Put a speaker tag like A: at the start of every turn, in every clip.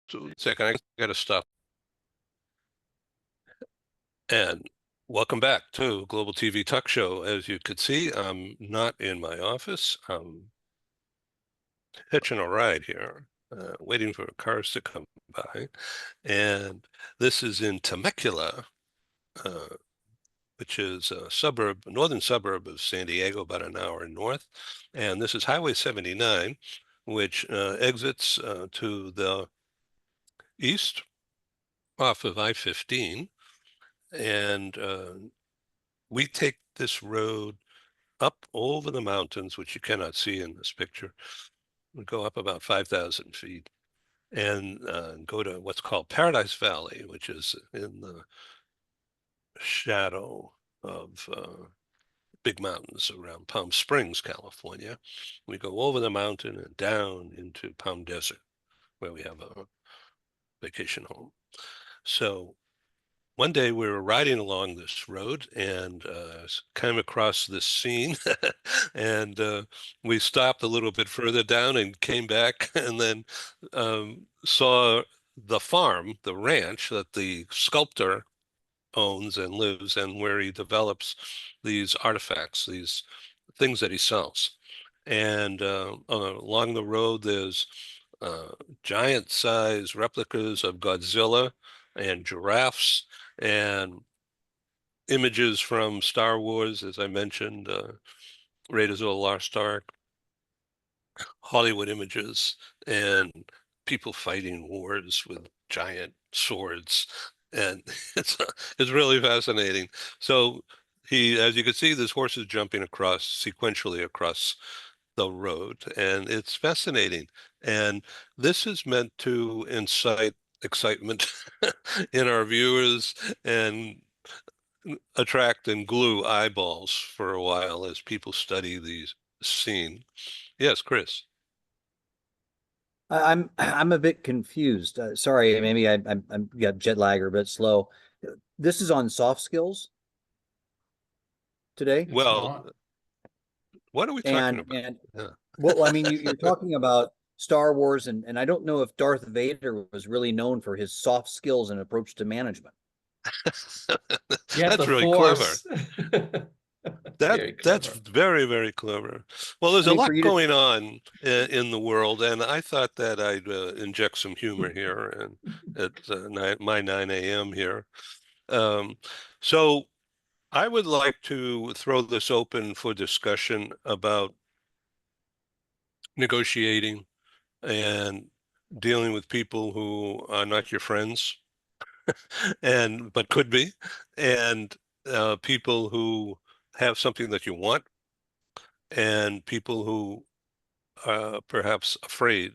A: So, second, I got to stop. And welcome back to Global TV Talk Show. As you could see, I'm not in my office. I'm hitching a ride here, waiting for cars to come by. And this is in Temecula, uh, which is a suburb, northern suburb of San Diego, about an hour north. And this is Highway 79, which exits to the east off of I-15. And we take this road up over the mountains, which you cannot see in this picture. We go up about 5,000 feet and go to what's called Paradise Valley, which is in the shadow of big mountains around Palm Springs, California. We go over the mountain and down into Palm Desert, where we have a vacation home. So one day we were riding along this road and came across this scene and we stopped a little bit further down and came back and then saw the farm, the ranch that the sculptor owns and lives and where he develops these artifacts, these things that he sells. And along the road, there's uh, giant size replicas of Godzilla and giraffes and images from Star Wars, as I mentioned, Raiders of the Lost Ark, Hollywood images, and people fighting wars with giant swords. And it's really fascinating. So as you can see, this horse is jumping across sequentially across the road, and it's fascinating. And this is meant to incite excitement in our viewers and attract and glue eyeballs for a while as people study these scene. Yes, Chris.
B: I'm a bit confused. Sorry, maybe I'm got jet lag or a bit slow. This is on soft skills today,
C: It's
A: Well,
C: not.
A: what are we talking about?
B: and
A: Yeah.
B: well, I mean, you're talking about Star Wars, and I don't know if Darth Vader was really known for his soft skills and approach to management.
C: Yeah,
A: That's
C: the
A: really clever.
C: force. Very
A: That's
C: clever.
A: very, very clever. Well, there's
B: I
A: a
B: mean, for
A: lot
B: you to,
A: going on in the world, and I thought that I'd inject some humor here and at my 9 a.m. here. Um, so I would like to throw this open for discussion about negotiating and dealing with people who are not your friends and but could be, and people who have something that you want, and people who are perhaps afraid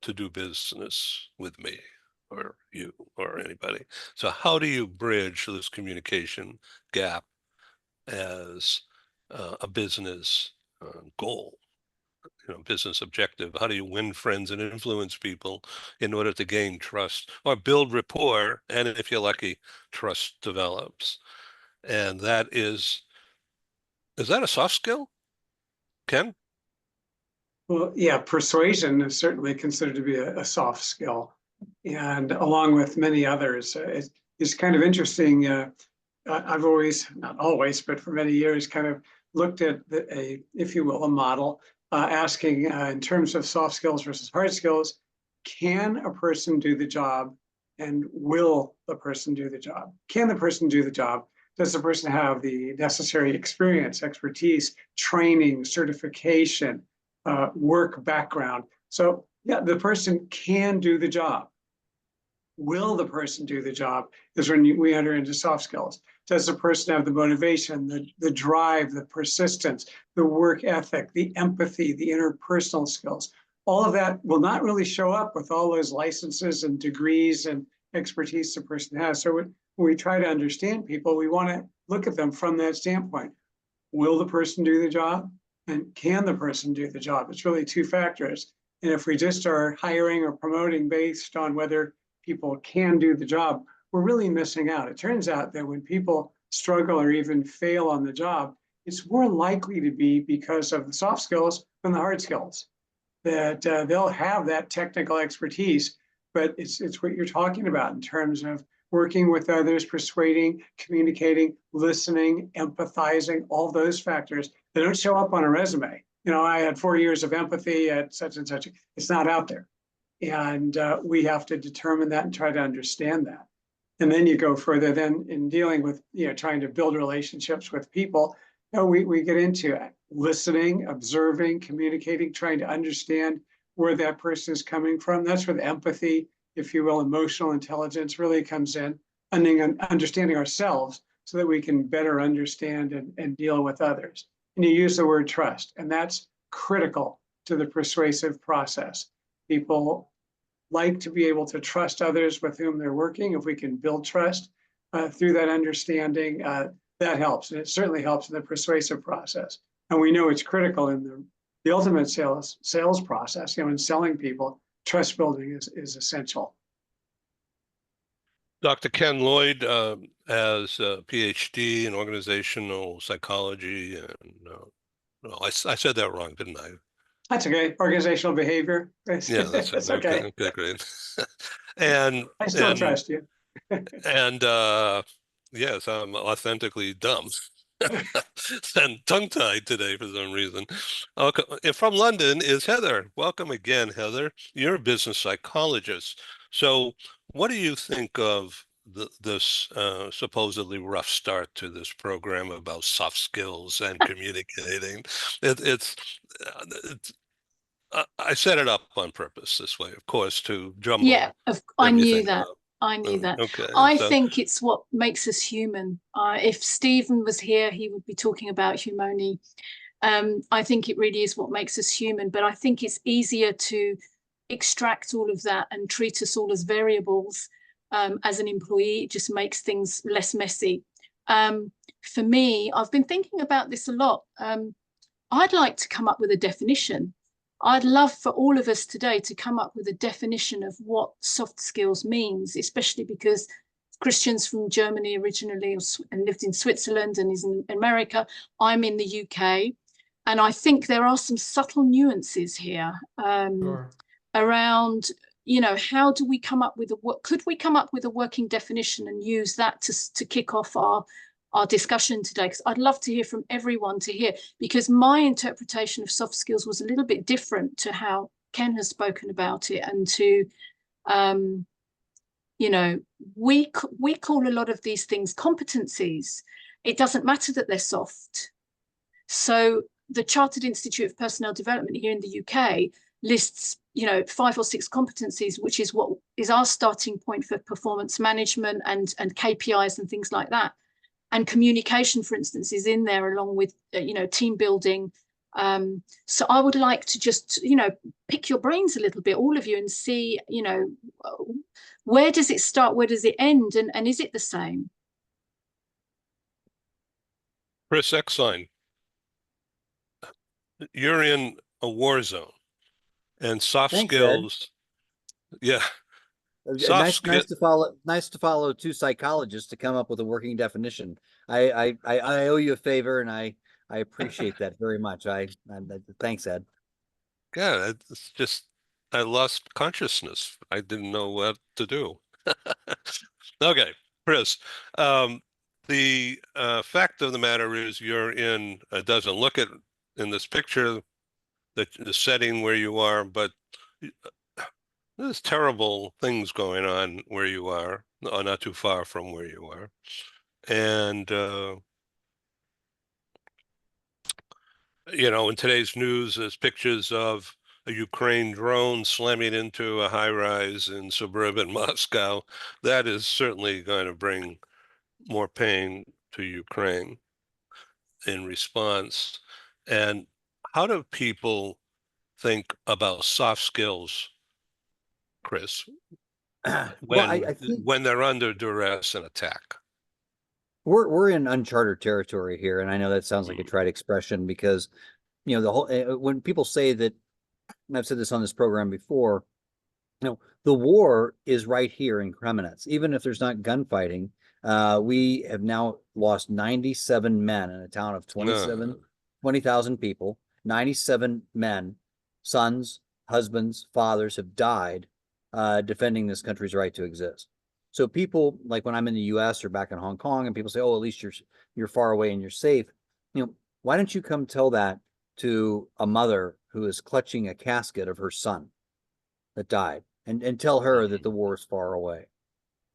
A: to do business with me or you or anybody. So how do you bridge this communication gap as a business goal? Business objective. How do you win friends and influence people in order to gain trust or build rapport? And if you're lucky, trust develops. And is that a soft skill, Ken?
D: Well, yeah, persuasion is certainly considered to be a soft skill. And along with many others, it's kind of interesting. I've always, not always, but for many years, kind of looked at if you will, a model asking in terms of soft skills versus hard skills, can a person do the job and will the person do the job? Can the person do the job? Does the person have the necessary experience, expertise, training, certification, work background? So yeah, the person can do the job. Will the person do the job is when we enter into soft skills. Does the person have the motivation, the drive, the persistence, the work ethic, the empathy, the interpersonal skills? All of that will not really show up with all those licenses and degrees and expertise the person has. So when we try to understand people, we want to look at them from that standpoint. Will the person do the job? And can the person do the job? It's really two factors. And if we just are hiring or promoting based on whether people can do the job, we're really missing out. It turns out that when people struggle or even fail on the job, it's more likely to be because of the soft skills than the hard skills. That they'll have that technical expertise, but it's what you're talking about in terms of working with others, persuading, communicating, listening, empathizing, all those factors. They don't show up on a resume. You know, I had 4 years of empathy at such and such. It's not out there. And we have to determine that and try to understand that. And then you go further then in dealing with, you know, trying to build relationships with people. You know, we get into listening, observing, communicating, trying to understand where that person is coming from. That's where the empathy, if you will, emotional intelligence really comes in, and understanding ourselves so that we can better understand and deal with others. And you use the word trust, and that's critical to the persuasive process. People like to be able to trust others with whom they're working. If we can build trust through that understanding, that helps. And it certainly helps in the persuasive process. And we know it's critical in the ultimate sales process, you know, in selling people. Trust building is essential.
A: Dr. Ken Lloyd has a PhD in organizational psychology, and well, I said that wrong, didn't I?
D: That's okay. Organizational behavior.
A: Yeah, that's it.
D: Okay.
A: Okay, great. And
D: I still trust you.
A: and yes, I'm authentically dumb and tongue-tied today for some reason. Okay, and from London is Heather. Welcome again, Heather. You're a business psychologist. So what do you think of this supposedly rough start to this program about soft skills and communicating? It's I set it up on purpose this way, of course, to jumble
E: I knew
A: everything
E: that.
A: up.
E: I knew that.
A: Okay,
E: I
A: so
E: think it's what makes us human. If Stephen was here, he would be talking about humoni. I think it really is what makes us human, but I think it's easier to extract all of that and treat us all as variables as an employee. It just makes things less messy. For me, I've been thinking about this a lot. I'd like to come up with a definition. I'd love for all of us today to come up with a definition of what soft skills means, especially because Christian's from Germany originally and lived in Switzerland and is in America. I'm in the UK. And I think there are some subtle nuances here around, you know, how do we come up with could we come up with a working definition and use that to kick off our discussion today? Because I'd love to hear from everyone to hear, because my interpretation of soft skills was a little bit different to how Ken has spoken about it, and to, you know, we call a lot of these things competencies. It doesn't matter that they're soft. So the Chartered Institute of Personnel Development here in the UK lists, you know, 5 or 6 competencies, which is what is our starting point for performance management and KPIs and things like that. And communication, for instance, is in there along with, you know, team building. So I would like to just, you know, pick your brains a little bit, all of you, and see, you know, where does it start? Where does it end? And is it the same?
A: Chris Exline, you're in a war zone, and soft
B: Thanks,
A: skills.
B: Ed.
A: Yeah.
B: Nice to follow 2 psychologists to come up with a working definition. I owe you a favor, and I appreciate that very much. Thanks, Ed.
A: Yeah, it's just I lost consciousness. I didn't know what to do. Okay, Chris. The fact of the matter is you're in, it doesn't look at in this picture the setting where you are, but there's terrible things going on where you are, not too far from where you are. And, you know, in today's news, there's pictures of a Ukraine drone slamming into a high-rise in suburban Moscow. That is certainly going to bring more pain to Ukraine in response. And how do people think about soft skills, Chris,
B: Well, I think
A: when they're under duress and attack?
B: we're in uncharted territory here, and I know that sounds like a trite expression, because, you know, the whole when people say that, and I've said this on this program before, you know, the war is right here in Kremenetz. Even if there's not gunfighting, we have now lost 97 men in a town of 20,000 people. 97 men, sons, husbands, fathers have died defending this country's right to exist. So people, like when I'm in the US or back in Hong Kong and people say, oh, at least you're far away and you're safe. Why don't you come tell that to a mother who is clutching a casket of her son that died, and tell her that the war is far away.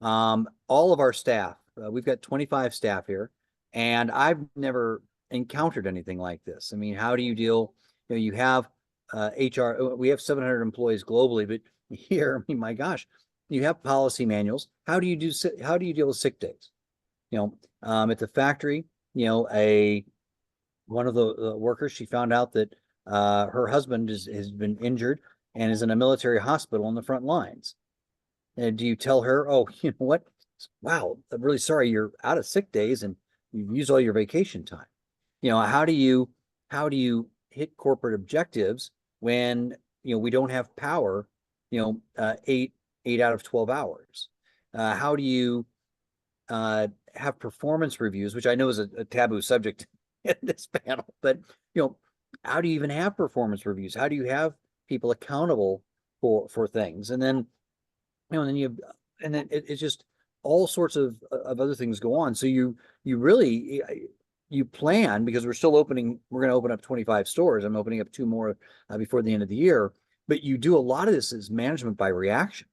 B: All of our staff, we've got 25 staff here, and I've never encountered anything like this. I mean, how do you deal? You have HR, we have 700 employees globally, but here, I mean, my gosh, you have policy manuals. How do you deal with sick days? At the factory, one of the workers, she found out that her husband has been injured and is in a military hospital on the front lines. And do you tell her, oh, you know what? Wow, I'm really sorry you're out of sick days and you've used all your vacation time. How do you hit corporate objectives when we don't have power, 8 out of 12 hours? How do you have performance reviews, which I know is a taboo subject in this panel, but how do you even have performance reviews? How do you have people accountable for things? And then it's just all sorts of other things go on. So you really plan, because we're going to open up 25 stores. I'm opening up 2 more before the end of the year, but you do a lot of this as management by reaction,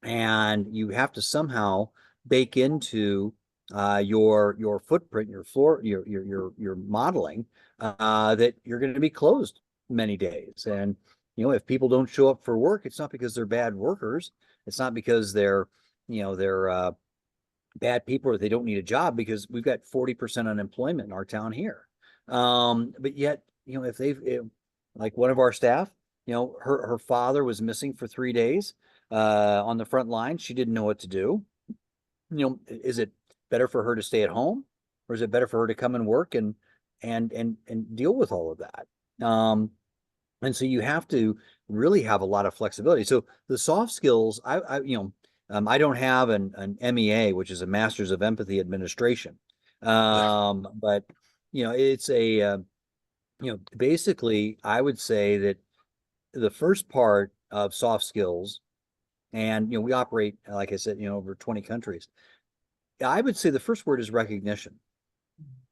B: and you have to somehow bake into your footprint, your floor, your modeling, that you're going to be closed many days. And if people don't show up for work, it's not because they're bad workers. It's not because they're bad people or they don't need a job, because we've got 40% unemployment in our town here. But yet, if like one of our staff, her father was missing for 3 days on the front line. She didn't know what to do. Is it better for her to stay at home, or is it better for her to come and work and deal with all of that? And so you have to really have a lot of flexibility. So the soft skills, I don't have an MEA, which is a Master's of Empathy Administration. But it's basically, I would say that the first part of soft skills, and we operate, like I said, over 20 countries. I would say the first word is recognition.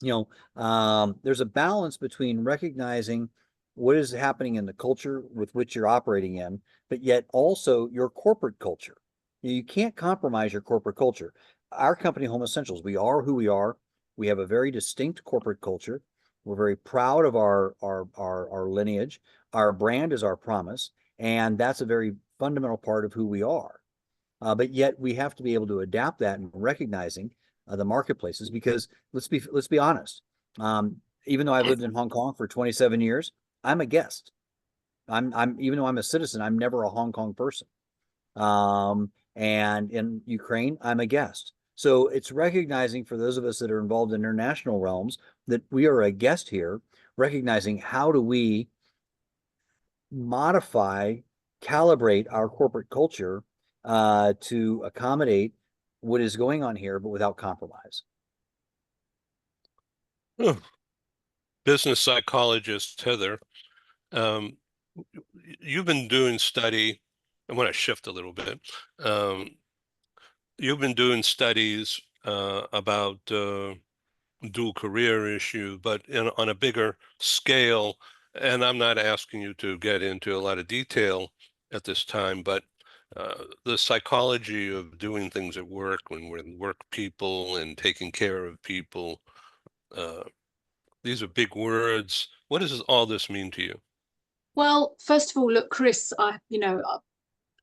B: There's a balance between recognizing what is happening in the culture with which you're operating in, but yet also your corporate culture. You can't compromise your corporate culture. Our company, Home Essentials, we are who we are. We have a very distinct corporate culture. We're very proud of our lineage. Our brand is our promise, and that's a very fundamental part of who we are. But yet we have to be able to adapt that and recognizing the marketplaces, because let's be honest. Even though I've lived in Hong Kong for 27 years, I'm a guest. I'm even though I'm a citizen, I'm never a Hong Kong person. And in Ukraine, I'm a guest. So it's recognizing, for those of us that are involved in international realms, that we are a guest here, recognizing how do we modify, calibrate our corporate culture to accommodate what is going on here, but without compromise.
A: Business psychologist Heather, you've been doing study. I want to shift a little bit. You've been doing studies about dual career issue, but on a bigger scale. And I'm not asking you to get into a lot of detail at this time, but the psychology of doing things at work, when we're work people and taking care of people, these are big words. What does all this mean to you?
E: Well, first of all, look, Chris, I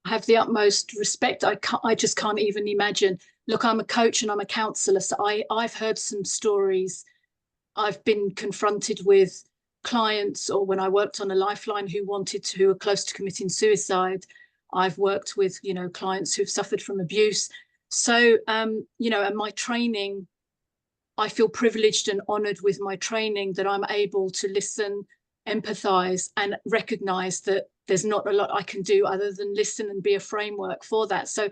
E: have the utmost respect. I just can't even imagine. Look, I'm a coach and I'm a counselor, so I've heard some stories. I've been confronted with clients, or when I worked on a lifeline, who were close to committing suicide. I've worked with, clients who've suffered from abuse. So, and my training, I feel privileged and honored with my training that I'm able to listen, empathize, and recognize that there's not a lot I can do other than listen and be a framework for that. So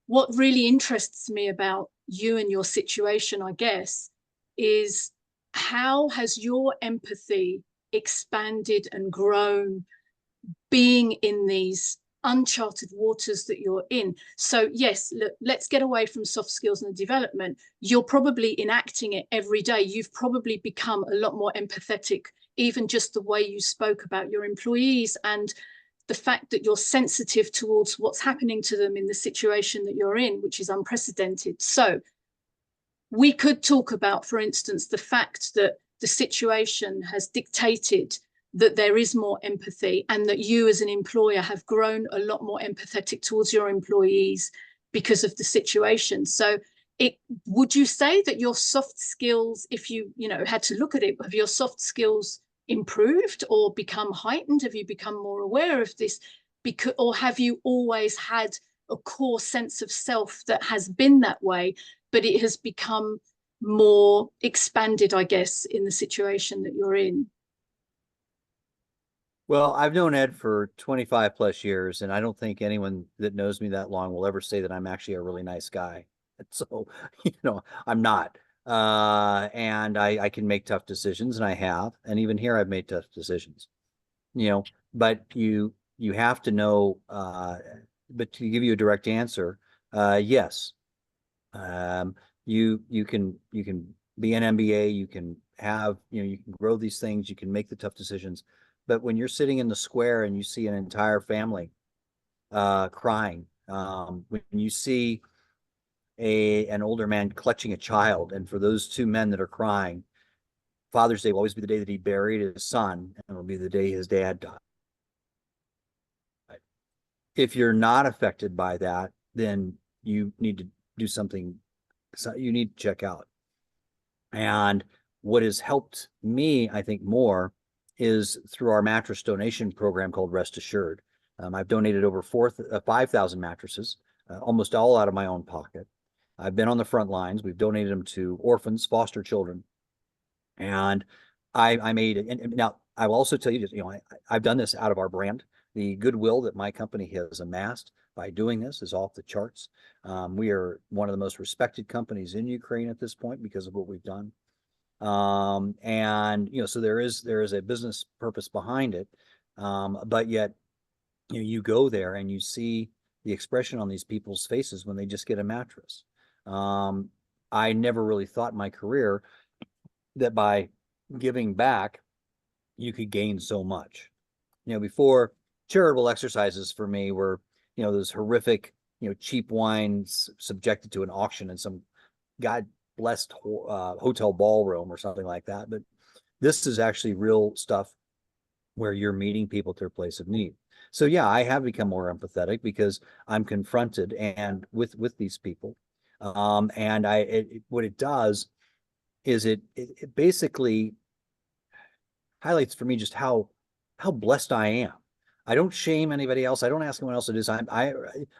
E: what really interests me about you and your situation, I guess, is how has your empathy expanded and grown being in these uncharted waters that you're in. So yes, look, let's get away from soft skills and development. You're probably enacting it every day. You've probably become a lot more empathetic, even just the way you spoke about your employees and the fact that you're sensitive towards what's happening to them in the situation that you're in, which is unprecedented. So we could talk about, for instance, the fact that the situation has dictated that there is more empathy and that you as an employer have grown a lot more empathetic towards your employees because of the situation. So would you say that your soft skills, if you had to look at it, have your soft skills improved or become heightened? Have you become more aware of this? Or have you always had a core sense of self that has been that way, but it has become more expanded, I guess, in the situation that you're in?
B: Well, I've known Ed for 25 plus years, and I don't think anyone that knows me that long will ever say that I'm actually a really nice guy. So, I'm not. And I can make tough decisions, and I have. And even here, I've made tough decisions. But you have to know, but to give you a direct answer, yes. You can be an MBA, you can have, you can grow these things, you can make the tough decisions. But when you're sitting in the square and you see an entire family crying, when you see an older man clutching a child, and for those two men that are crying, Father's Day will always be the day that he buried his son, and it'll be the day his dad died. If you're not affected by that, then you need to do something. So you need to check out. And what has helped me, I think, more is through our mattress donation program called Rest Assured. I've donated over 5,000 mattresses, almost all out of my own pocket. I've been on the front lines. We've donated them to orphans, foster children. And I made it. And now I will also tell you, I've done this out of our brand. The goodwill that my company has amassed by doing this is off the charts. We are one of the most respected companies in Ukraine at this point because of what we've done. And so there is a business purpose behind it. But yet, you go there and you see the expression on these people's faces when they just get a mattress. I never really thought in my career that by giving back, you could gain so much. Before, charitable exercises for me were, those horrific, cheap wines subjected to an auction in some God blessed hotel ballroom or something like that. But this is actually real stuff where you're meeting people at their place of need. So yeah, I have become more empathetic because I'm confronted and with these people. And what it does is it basically highlights for me just how blessed I am. I don't shame anybody else. I don't ask anyone else to do this.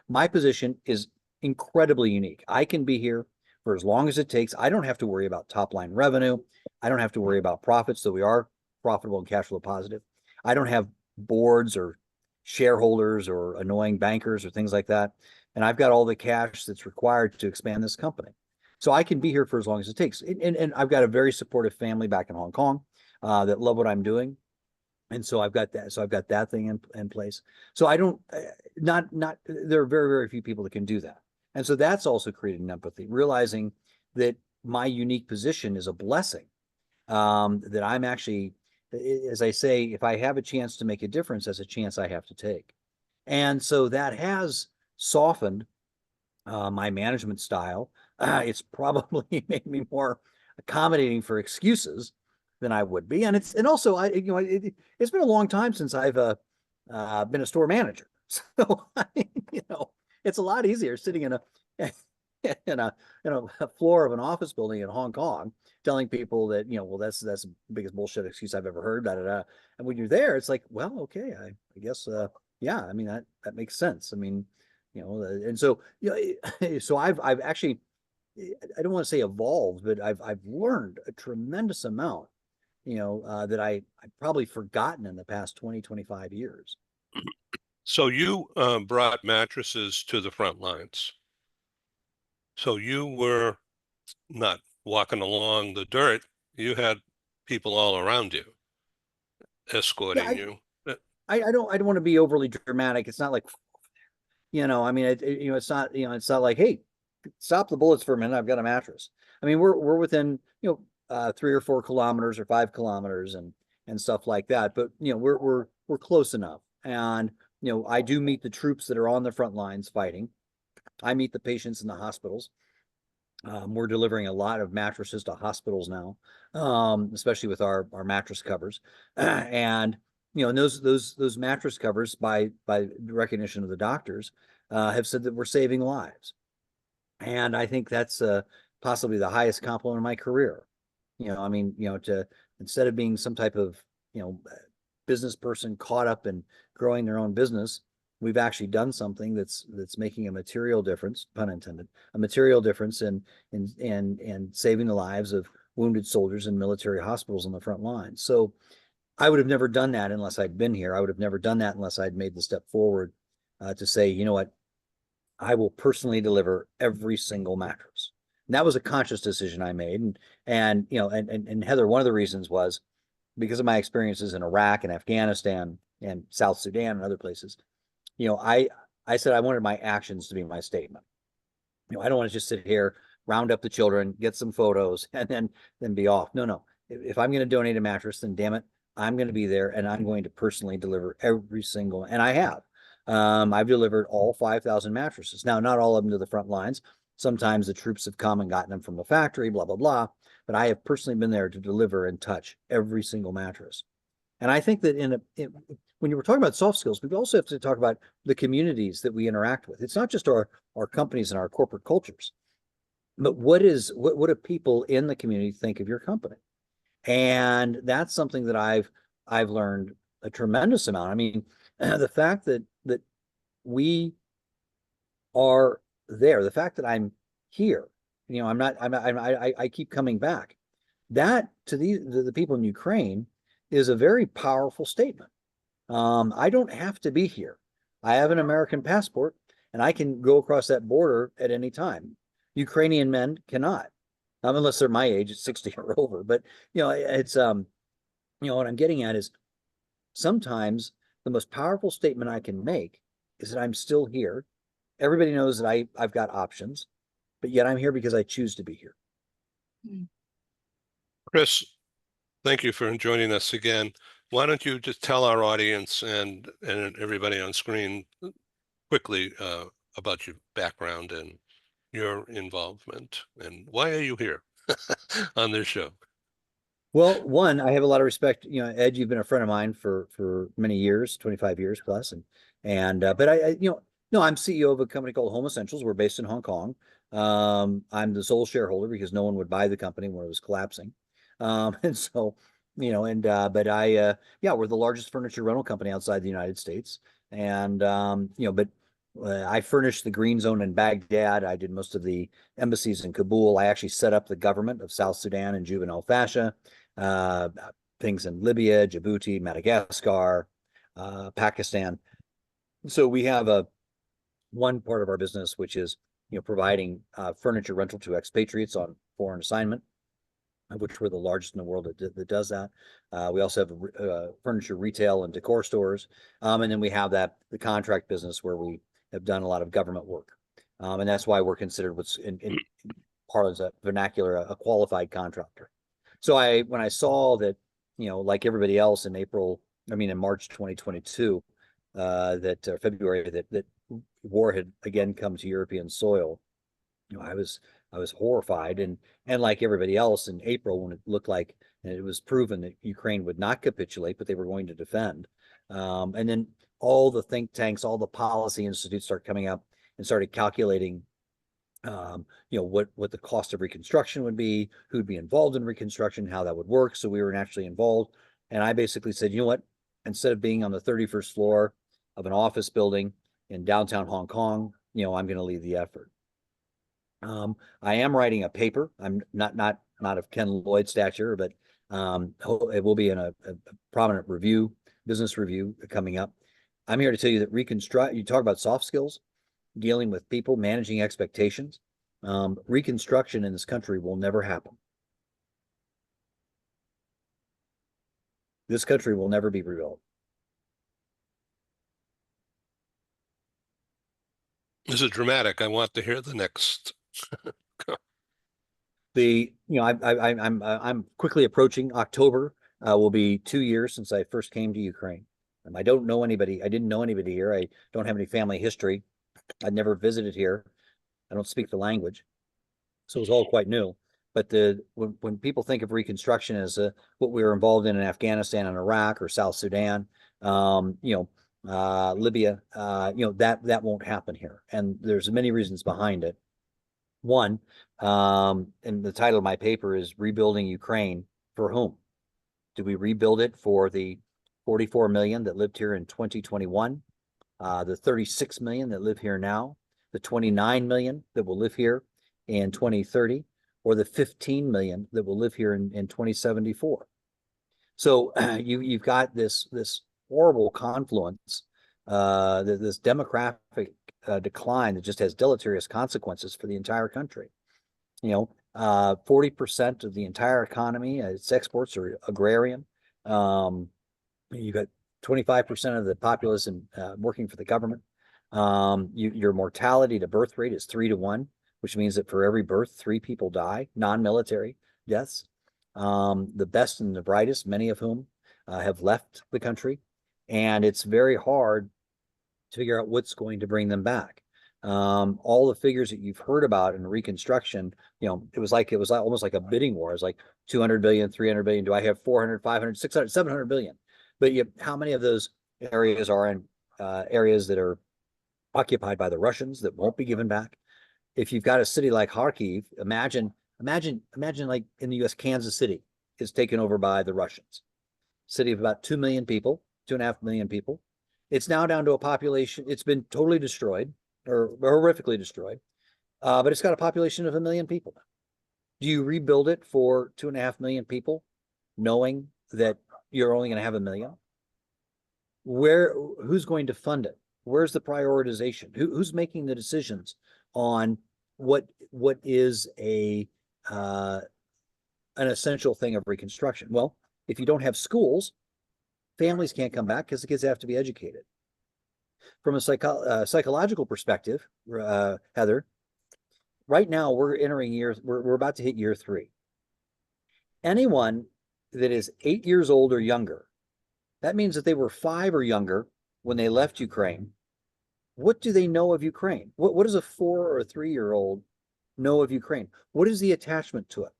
B: My position is incredibly unique. I can be here for as long as it takes. I don't have to worry about top line revenue. I don't have to worry about profits, so we are profitable and cash flow positive. I don't have boards or shareholders or annoying bankers or things like that. And I've got all the cash that's required to expand this company. So I can be here for as long as it takes. And I've got a very supportive family back in Hong Kong that love what I'm doing. And so I've got that. So I've got that thing in place. So I don't, there are very, very few people that can do that. And so that's also created an empathy, realizing that my unique position is a blessing, that I'm actually, as I say, if I have a chance to make a difference, that's a chance I have to take. And so that has softened my management style. It's probably made me more accommodating for excuses than I would be. And also, it's been a long time since I've been a store manager. So, it's a lot easier sitting in a floor of an office building in Hong Kong, telling people that, well, that's the biggest bullshit excuse I've ever heard. Da, da, da. And when you're there, it's like, well, okay, I guess, yeah, I mean, that makes sense. I mean, and so, so I've actually, I don't want to say evolved, but I've learned a tremendous amount, that I've probably forgotten in the past 20, 25 years.
A: So you brought mattresses to the front lines. So you were not walking along the dirt. You had people all around you escorting you.
B: I don't want to be overly dramatic. It's not like I mean, it's not, it's not like, hey, stop the bullets for a minute. I've got a mattress. I mean, we're within, 3 or 4 kilometers or 5 kilometers and stuff like that. But, we're close enough. And, I do meet the troops that are on the front lines fighting. I meet the patients in the hospitals. We're delivering a lot of mattresses to hospitals now, especially with our mattress covers. And and those mattress covers, by recognition of the doctors, have said that we're saving lives. And I think that's possibly the highest compliment of my career. I mean, to instead of being some type of business person caught up in growing their own business, we've actually done something that's making a material difference, pun intended, a material difference in saving the lives of wounded soldiers in military hospitals on the front line. So I would have never done that unless I'd been here. I would have never done that unless I'd made the step forward to say, you know what, I will personally deliver every single mattress. And that was a conscious decision I made. And Heather, one of the reasons was because of my experiences in Iraq and Afghanistan and South Sudan and other places. I said I wanted my actions to be my statement. I don't want to just sit here, round up the children, get some photos, and then be off. No. If I'm going to donate a mattress, then damn it, I'm going to be there and I'm going to personally deliver every single, and I have. I've delivered all 5,000 mattresses. Now, not all of them to the front lines. Sometimes the troops have come and gotten them from the factory, blah, blah, blah. But I have personally been there to deliver and touch every single mattress. And I think that when you were talking about soft skills, we also have to talk about the communities that we interact with. It's not just our companies and our corporate cultures, but what do people in the community think of your company? And that's something that I've learned a tremendous amount. I mean, the fact that we are there, the fact that I'm here, I keep coming back. That to the people in Ukraine is a very powerful statement. I don't have to be here. I have an American passport and I can go across that border at any time. Ukrainian men cannot, unless they're my age, it's 60 or over. But it's what I'm getting at is sometimes the most powerful statement I can make is that I'm still here. Everybody knows that I've got options, but yet I'm here because I choose to be here.
A: Chris, thank you for joining us again. Why don't you just tell our audience and everybody on screen quickly about your background and your involvement, and why are you here on this show?
B: Well, one, I have a lot of respect. Ed, you've been a friend of mine for many years, 25 years plus, but no, I'm CEO of a company called Home Essentials. We're based in Hong Kong. I'm the sole shareholder because no one would buy the company when it was collapsing. And so, yeah, we're the largest furniture rental company outside the United States. And, but I furnished the Green Zone in Baghdad. I did most of the embassies in Kabul. I actually set up the government of South Sudan in juvenile fascia, things in Libya, Djibouti, Madagascar, Pakistan. So we have one part of our business, which is, providing furniture rental to expatriates on foreign assignment, which we're the largest in the world that does that. We also have furniture retail and decor stores. And then we have the contract business where we have done a lot of government work. And that's why we're considered what's in part of the vernacular, a qualified contractor. So when I saw that, like everybody else in March 2022, February, that war had again come to European soil, I was horrified, and like everybody else in April, when it looked like it was proven that Ukraine would not capitulate, but they were going to defend. And then all the think tanks, all the policy institutes start coming up and started calculating, what the cost of reconstruction would be, who'd be involved in reconstruction, how that would work. So we were naturally involved. And I basically said, you know what, instead of being on the 31st floor of an office building in downtown Hong Kong, I'm going to lead the effort. I am writing a paper. I'm not of Ken Lloyd stature, but it will be in a prominent business review coming up. I'm here to tell you that you talk about soft skills, dealing with people, managing expectations. Reconstruction in this country will never happen. This country will never be rebuilt.
A: This is dramatic. I want to hear the next.
B: I'm quickly approaching October. Will be 2 years since I first came to Ukraine. I don't know anybody. I didn't know anybody here. I don't have any family history. I'd never visited here. I don't speak the language, so it was all quite new. But when people think of Reconstruction as what we were involved in Afghanistan and Iraq or South Sudan, Libya, that won't happen here. And there's many reasons behind it. One, and the title of my paper is Rebuilding Ukraine for whom? Do we rebuild it for the 44 million that lived here in 2021, the 36 million that live here now, the 29 million that will live here in 2030, or the 15 million that will live here in 2074? So you've got this horrible confluence, this demographic decline that just has deleterious consequences for the entire country. 40% of the entire economy, its exports are agrarian. You got 25% of the populace working for the government. Your mortality to birth rate is 3-to-1, which means that for every birth, 3 people die, non-military deaths. The best and the brightest, many of whom have left the country, and it's very hard to figure out what's going to bring them back. All the figures that you've heard about in Reconstruction, it was almost like a bidding war. It was like 200 billion, 300 billion. Do I have 400, 500, 600, 700 billion? But how many of those areas are in areas that are occupied by the Russians that won't be given back? If you've got a city like Kharkiv, imagine like in the US, Kansas City is taken over by the Russians. City of about 2 million people, 2.5 million people. It's now down to a population. It's been totally destroyed or horrifically destroyed, but it's got a population of 1 million people. Do you rebuild it for 2.5 million people, knowing that you're only going to have 1 million? Who's going to fund it? Where's the prioritization? Who's making the decisions on what is an essential thing of Reconstruction? Well, if you don't have schools, families can't come back because the kids have to be educated. From a psychological perspective, Heather, right now we're about to hit year 3. Anyone that is 8 years old or younger, that means that they were 5 or younger when they left Ukraine. What do they know of Ukraine? What does a 4 or 3-year-old know of Ukraine? What is the attachment to it?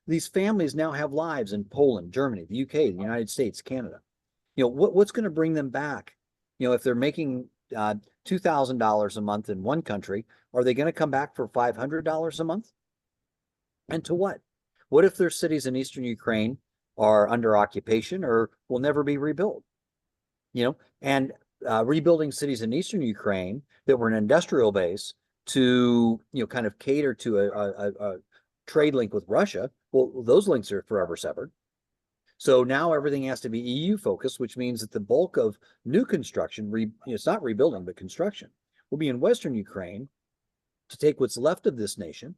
B: These families now have lives in Poland, Germany, the UK, the United States, Canada. What's going to bring them back? If they're making $2,000 a month in one country, are they going to come back for $500 a month? And to what? What if their cities in eastern Ukraine are under occupation or will never be rebuilt? And rebuilding cities in eastern Ukraine that were an industrial base to kind of cater to a trade link with Russia. Well, those links are forever severed. So now everything has to be EU focused, which means that the bulk of new construction, it's not rebuilding, but construction, will be in Western Ukraine to take what's left of this nation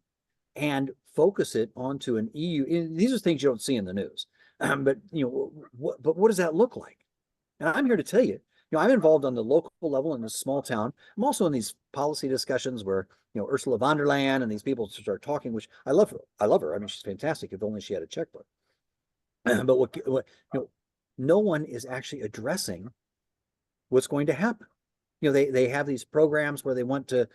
B: and focus it onto an EU. These are things you don't see in the news, but what does that look like? And I'm here to tell you, I'm involved on the local level in this small town. I'm also in these policy discussions where Ursula von der Leyen and these people start talking, which I love her. I mean, she's fantastic. If only she had a checkbook. But no one is actually addressing what's going to happen. They have these programs where they want to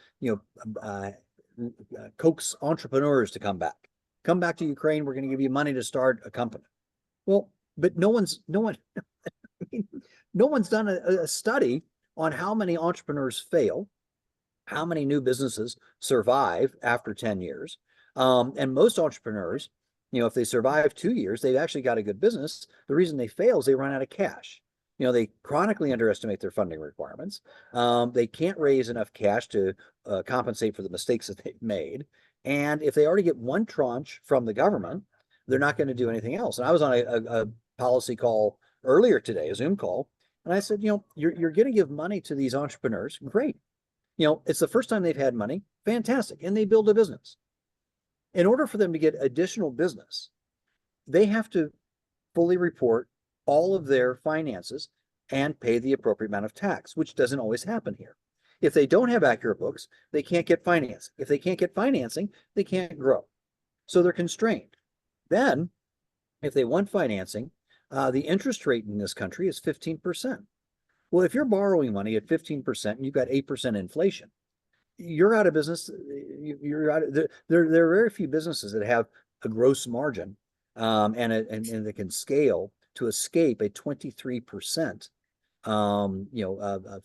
B: coax entrepreneurs to come back to Ukraine. We're going to give you money to start a company. Well, but no one's done a study on how many entrepreneurs fail, how many new businesses survive after 10 years. And most entrepreneurs, if they survive 2 years, they've actually got a good business. The reason they fail is they run out of cash. They chronically underestimate their funding requirements. They can't raise enough cash to compensate for the mistakes that they've made. And if they already get one tranche from the government, they're not going to do anything else. And I was on a policy call earlier today, a Zoom call, and I said, you're going to give money to these entrepreneurs. Great. It's the first time they've had money. Fantastic. And they build a business. In order for them to get additional business, they have to fully report all of their finances and pay the appropriate amount of tax, which doesn't always happen here. If they don't have accurate books, they can't get financing. If they can't get financing, they can't grow. So they're constrained. Then, if they want financing, the interest rate in this country is 15%. Well, if you're borrowing money at 15% and you've got 8% inflation, you're out of business. You're out of, there are very few businesses that have a gross margin and that can scale to escape a 23%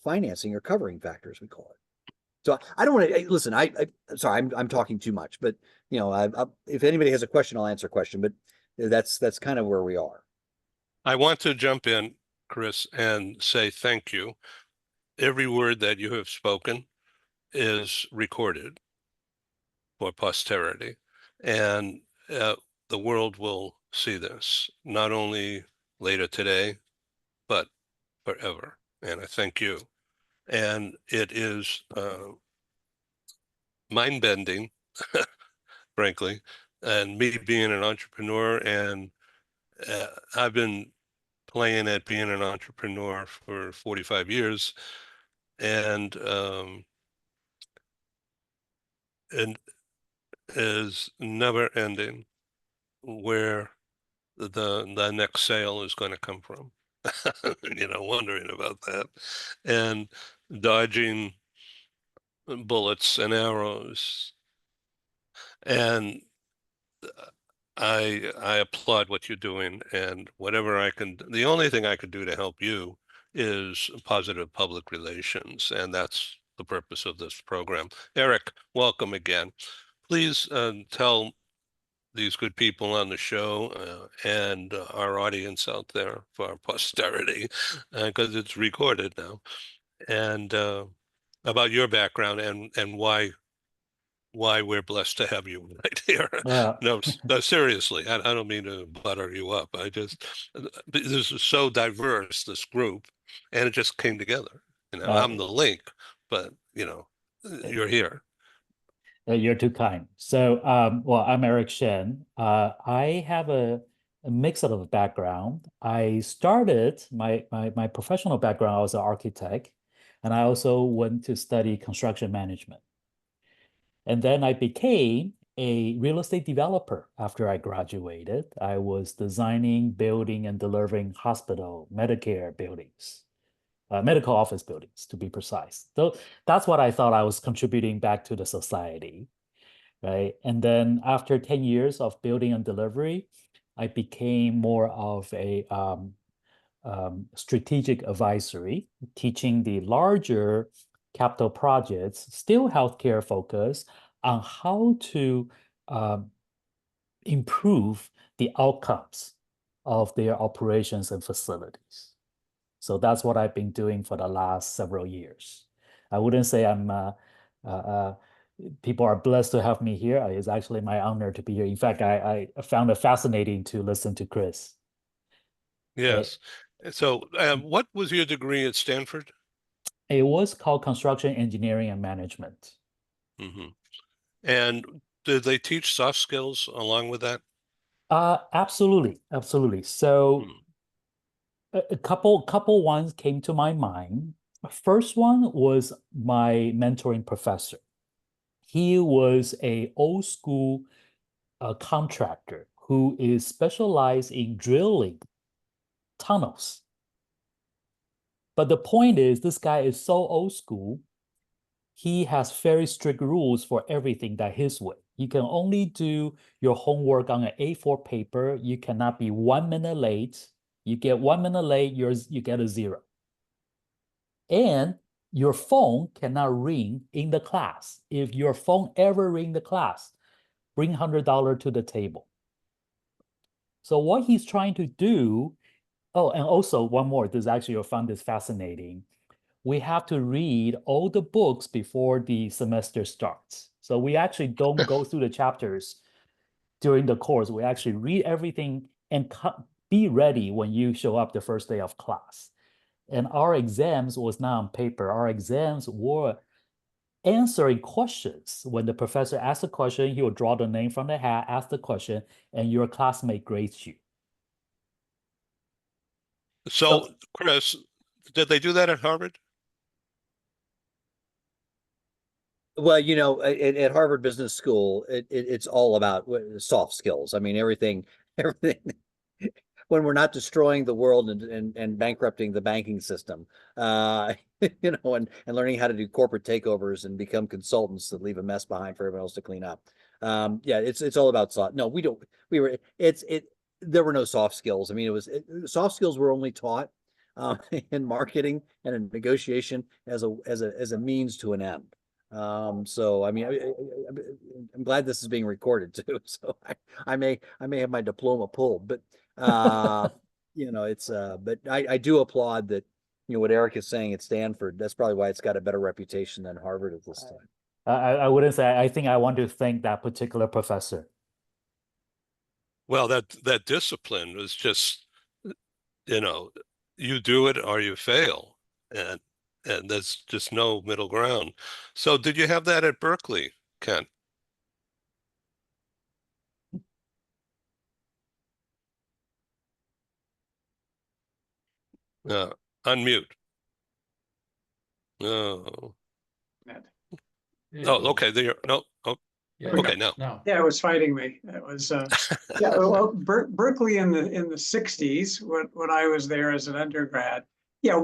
B: financing or covering factor, as we call it. So I don't want to listen. Sorry, I'm talking too much, but if anybody has a question, I'll answer a question. But that's kind of where we are.
A: I want to jump in, Chris, and say thank you. Every word that you have spoken is recorded for posterity, and the world will see this not only later today, but forever. And I thank you. And it is mind-bending, frankly, and me being an entrepreneur, and I've been playing at being an entrepreneur for 45 years, and is never ending where the next sale is going to come from. Wondering about that, and dodging bullets and arrows. And I applaud what you're doing, and whatever I can, the only thing I could do to help you is positive public relations, and that's the purpose of this program. Eric, welcome again. Please tell these good people on the show and our audience out there for our posterity, because it's recorded now, and about your background and why we're blessed to have you right here. No, seriously, I don't mean to butter you up. This is so diverse, this group, and it just came together. I'm the link, but you're here.
F: You're too kind. So, well, I'm Eric Shen. I have a mix of a background. I started my professional background. I was an architect, and I also went to study construction management. And then I became a real estate developer after I graduated. I was designing, building, and delivering hospital, Medicare buildings, medical office buildings, to be precise. So that's what I thought I was contributing back to the society, right? And then after 10 years of building and delivery, I became more of a strategic advisory, teaching the larger capital projects, still healthcare focused, on how to improve the outcomes of their operations and facilities. So that's what I've been doing for the last several years. I wouldn't say people are blessed to have me here. It's actually my honor to be here. In fact, I found it fascinating to listen to Chris.
A: Yes. So what was your degree at Stanford?
F: It was called Construction Engineering and Management.
A: Mm-hmm. And did they teach soft skills along with that?
F: Absolutely. So a couple ones came to my mind. First one was my mentoring professor. He was a old school contractor who is specialized in drilling tunnels. But the point is, this guy is so old school, he has very strict rules for everything that his way. You can only do your homework on an A4 paper. You cannot be 1 minute late. You get 1 minute late, you get a 0. And your phone cannot ring in the class. If your phone ever ring the class, bring $100 to the table. So what he's trying to do, oh, and also one more, this actually I found this fascinating. We have to read all the books before the semester starts. So we actually don't go through the chapters during the course. We actually read everything and be ready when you show up the first day of class. And our exams was not on paper. Our exams were answering questions. When the professor asks a question, he will draw the name from the hat, ask the question, and your classmate grades you.
A: So, Chris, did they do that at Harvard?
B: Well, at Harvard Business School, it's all about soft skills. I mean, everything, everything. When we're not destroying the world and bankrupting the banking system, and learning how to do corporate takeovers and become consultants that leave a mess behind for everyone else to clean up. Yeah, it's all about soft. No, we don't. There were no soft skills. I mean, soft skills were only taught in marketing and in negotiation as a means to an end. So I mean, I'm glad this is being recorded too. So I may have my diploma pulled, but but I do applaud that, what Eric is saying at Stanford. That's probably why it's got a better reputation than Harvard at this time.
F: I wouldn't say. I think I want to thank that particular professor.
A: Well, that discipline was just, you do it or you fail, and there's just no middle ground. So, did you have that at Berkeley, Ken? Unmute. Oh. Oh, okay. There. No. Oh,
C: Yeah,
A: okay. Now.
C: no.
D: Yeah, it was fighting me. It was, yeah, well, Berkeley in the 60s, when I was there as an undergrad, yeah,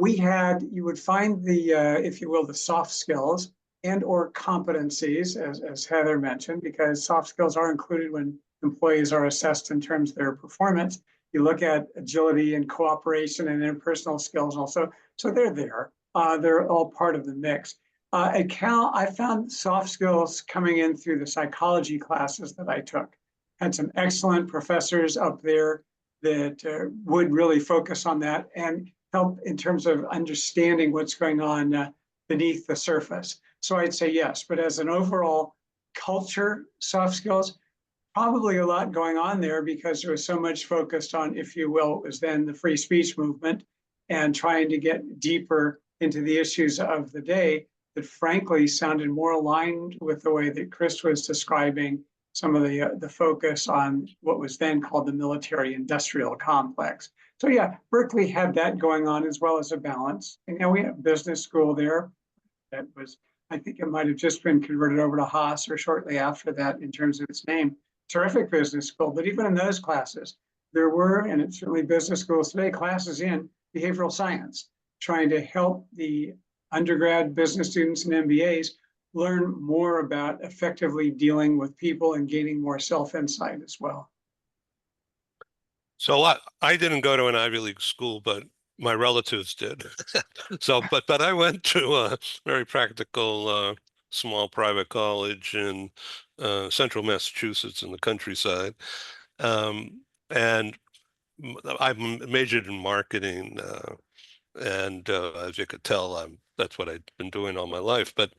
D: you would find if you will, the soft skills and or competencies, as Heather mentioned, because soft skills are included when employees are assessed in terms of their performance. You look at agility and cooperation and interpersonal skills also. So they're there. They're all part of the mix. At Cal, I found soft skills coming in through the psychology classes that I took. Had some excellent professors up there that would really focus on that and help in terms of understanding what's going on beneath the surface. So I'd say yes, but as an overall culture, soft skills, probably a lot going on there because there was so much focused on, if you will, it was then the free speech movement and trying to get deeper into the issues of the day that frankly sounded more aligned with the way that Chris was describing some of the focus on what was then called the military industrial complex. So yeah, Berkeley had that going on as well as a balance. And we had business school there that was, I think it might have just been converted over to Haas or shortly after that in terms of its name. Terrific business school, but even in those classes, there were, and it's certainly business schools today, classes in behavioral science, trying to help the undergrad business students and MBAs learn more about effectively dealing with people and gaining more self-insight as well.
A: So I didn't go to an Ivy League school, but my relatives did. So, but I went to a very practical small private college in central Massachusetts in the countryside, and I majored in marketing, and as you could tell, that's what I've been doing all my life. But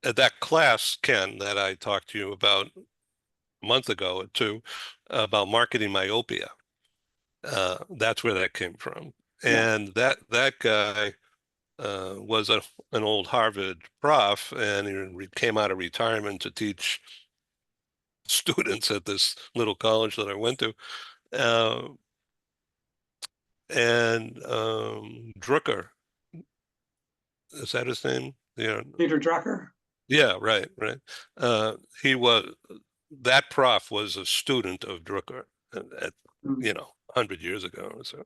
A: at that class, Ken, that I talked to you about a month ago or two, about marketing myopia, that's where that came from. And that guy was an old Harvard prof, and he came out of retirement to teach students at this little college that I went to. And Drucker, is that his name? Yeah.
D: Peter Drucker.
A: Yeah, right. That prof was a student of Drucker at 100 years ago or so.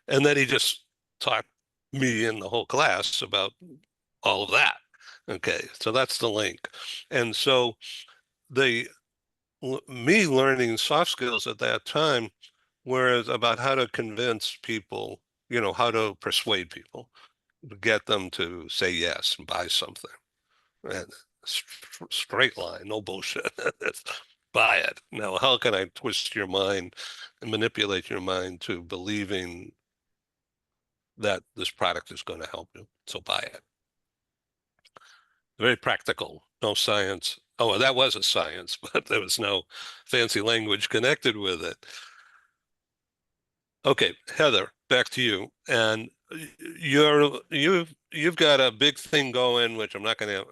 A: And then he just taught me and the whole class about all of that. Okay, so that's the link. And so me learning soft skills at that time was about how to convince people, how to persuade people, get them to say yes and buy something. And straight line, no bullshit. Buy it. Now, how can I twist your mind and manipulate your mind to believing that this product is going to help you? So buy it. Very practical, no science. Oh, well, that was a science, but there was no fancy language connected with it. Okay, Heather, back to you. And you've got a big thing going, which I'm not going to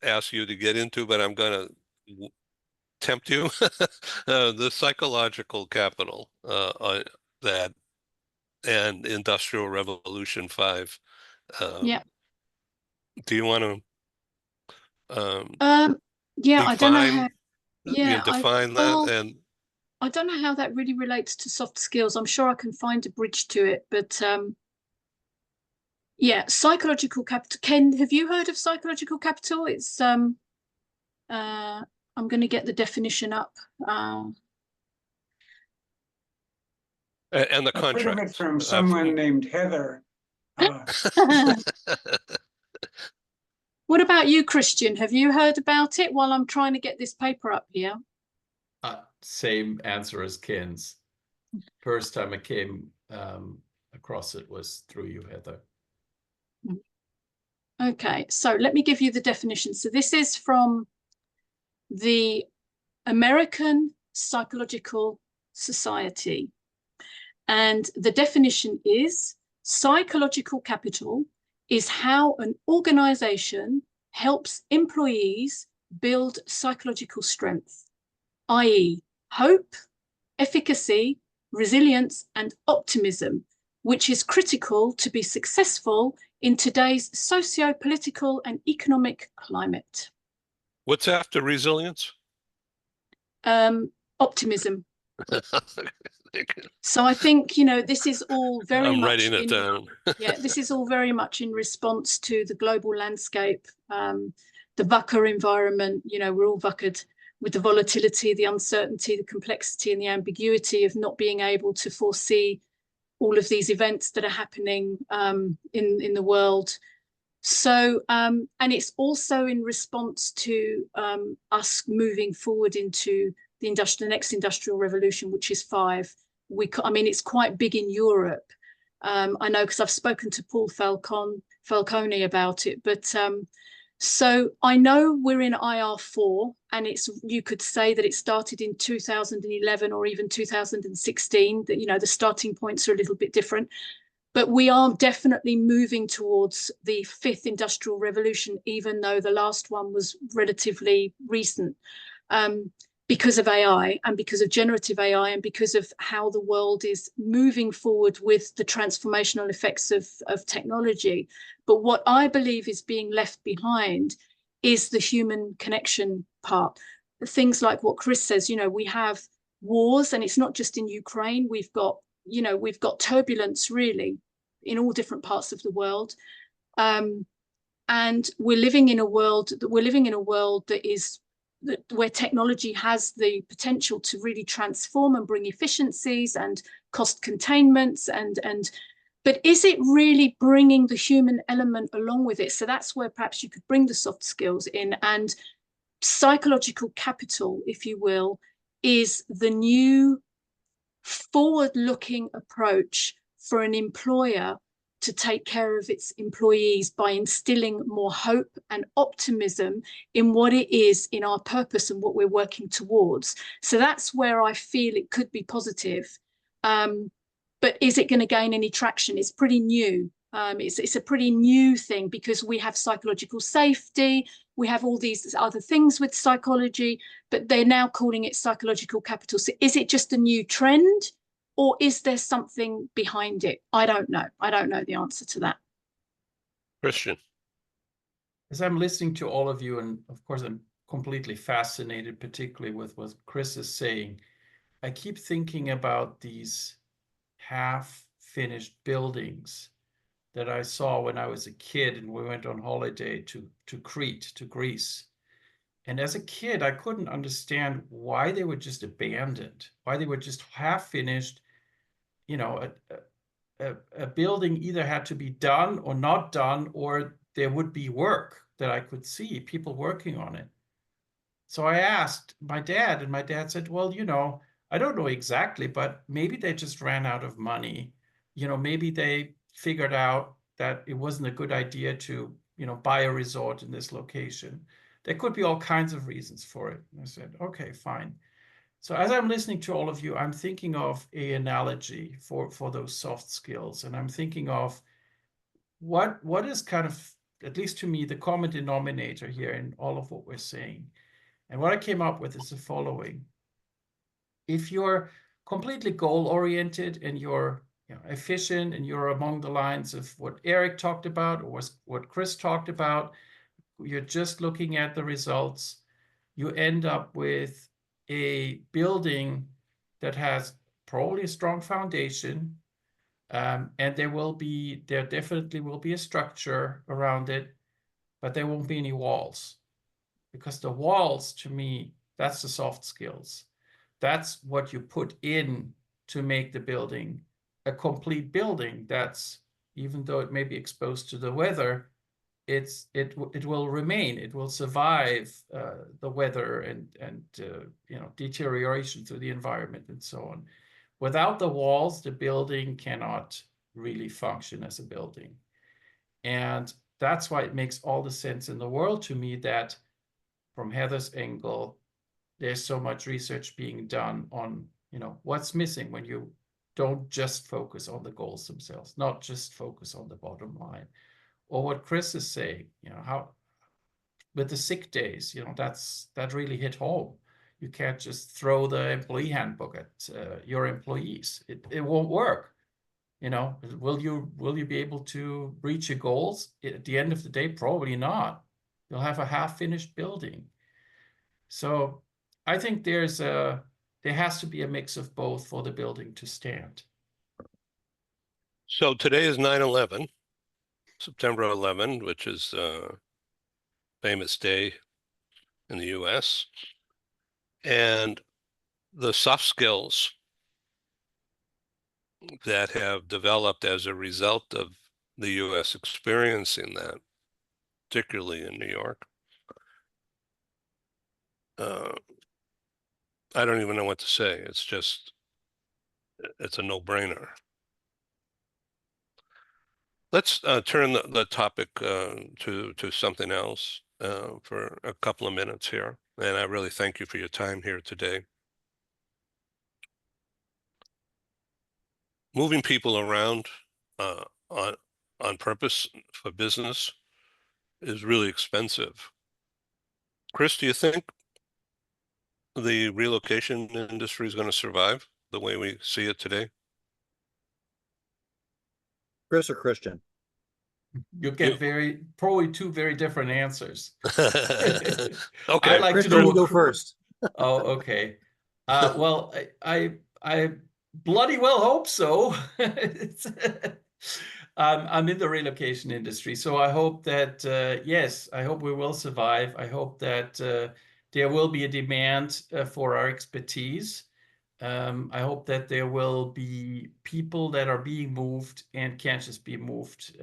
A: ask you to get into, but I'm going to tempt you. The psychological capital that and Industrial Revolution 5.
E: Yeah.
A: Do you want to
E: Yeah, I don't know
A: define
E: how. Yeah,
A: define that
E: well,
A: and
E: I don't know how that really relates to soft skills. I'm sure I can find a bridge to it, but yeah, psychological capital. Ken, have you heard of psychological capital? It's I'm going to get the definition up.
A: and the
D: I've heard of it
A: contract.
D: from someone named Heather.
E: What about you, Christian? Have you heard about it while I'm trying to get this paper up here?
C: Same answer as Ken's. First time I came across it was through you, Heather.
E: Okay, so let me give you the definition. So this is from the American Psychological Society. And the definition is psychological capital is how an organization helps employees build psychological strength, i.e., hope, efficacy, resilience, and optimism, which is critical to be successful in today's socio-political and economic climate.
A: What's after resilience?
E: Optimism. So I think, this is all very
A: I'm
E: much
A: writing it down.
E: Yeah, this is all very much in response to the global landscape, the VUCA environment. We're all VUCA'd with the volatility, the uncertainty, the complexity, and the ambiguity of not being able to foresee all of these events that are happening in the world. So, and it's also in response to us moving forward into the next industrial revolution, which is 5. It's quite big in Europe. I know because I've spoken to Paul Falcone about it, but so I know we're in IR4, and you could say that it started in 2011 or even 2016. That the starting points are a little bit different, but we are definitely moving towards the 5th industrial revolution, even though the last one was relatively recent. Because of AI and because of generative AI and because of how the world is moving forward with the transformational effects of technology. But what I believe is being left behind is the human connection part. Things like what Chris says, we have wars, and it's not just in Ukraine. We've got turbulence really in all different parts of the world. And we're living in a world that is where technology has the potential to really transform and bring efficiencies and cost containments but is it really bringing the human element along with it? So that's where perhaps you could bring the soft skills in, and psychological capital, if you will, is the new forward-looking approach for an employer to take care of its employees by instilling more hope and optimism in what it is, in our purpose and what we're working towards. So that's where I feel it could be positive. But is it going to gain any traction? It's pretty new. It's a pretty new thing because we have psychological safety. We have all these other things with psychology, but they're now calling it psychological capital. So is it just a new trend? Or is there something behind it? I don't know. I don't know the answer to that.
A: Christian.
C: As I'm listening to all of you, and of course I'm completely fascinated, particularly with what Chris is saying, I keep thinking about these half-finished buildings that I saw when I was a kid and we went on holiday to Crete, to Greece. And as a kid, I couldn't understand why they were just abandoned, why they were just half-finished. A building either had to be done or not done, or there would be work that I could see, people working on it. So I asked my dad, and my dad said, well, I don't know exactly, but maybe they just ran out of money. Maybe they figured out that it wasn't a good idea to, buy a resort in this location. There could be all kinds of reasons for it. And I said, okay, fine. So as I'm listening to all of you, I'm thinking of an analogy for those soft skills. And I'm thinking of what is kind of, at least to me, the common denominator here in all of what we're saying. And what I came up with is the following. If you're completely goal-oriented and you're efficient and you're among the lines of what Eric talked about or what Chris talked about, you're just looking at the results, you end up with a building that has probably a strong foundation, and there definitely will be a structure around it, but there won't be any walls, because the walls, to me, that's the soft skills. That's what you put in to make the building a complete building. That's, even though it may be exposed to the weather, it will remain. It will survive the weather and deterioration through the environment and so on. Without the walls, the building cannot really function as a building. And that's why it makes all the sense in the world to me that, from Heather's angle, there's so much research being done on, what's missing when you don't just focus on the goals themselves, not just focus on the bottom line. Or what Chris is saying, how with the sick days, that really hit home. You can't just throw the employee handbook at your employees. It won't work. Will you be able to reach your goals at the end of the day? Probably not. You'll have a half-finished building. So I think there has to be a mix of both for the building to stand.
A: So today is 9/11, September 11, which is a famous day in the US. And the soft skills that have developed as a result of the US experiencing that, particularly in New York, I don't even know what to say. It's a no-brainer. Let's turn the topic to something else for a couple of minutes here. And I really thank you for your time here today. Moving people around on purpose for business is really expensive. Chris, do you think the relocation industry is going to survive the way we see it today?
B: Chris or Christian?
C: You'll get probably two very different answers.
A: Okay.
C: I like
B: Christian,
C: to know
B: you go first.
C: Oh, okay. Well, I bloody well hope so. I'm in the relocation industry, so I hope that yes, I hope we will survive. I hope that there will be a demand for our expertise. I hope that there will be people that are being moved and can't just be moved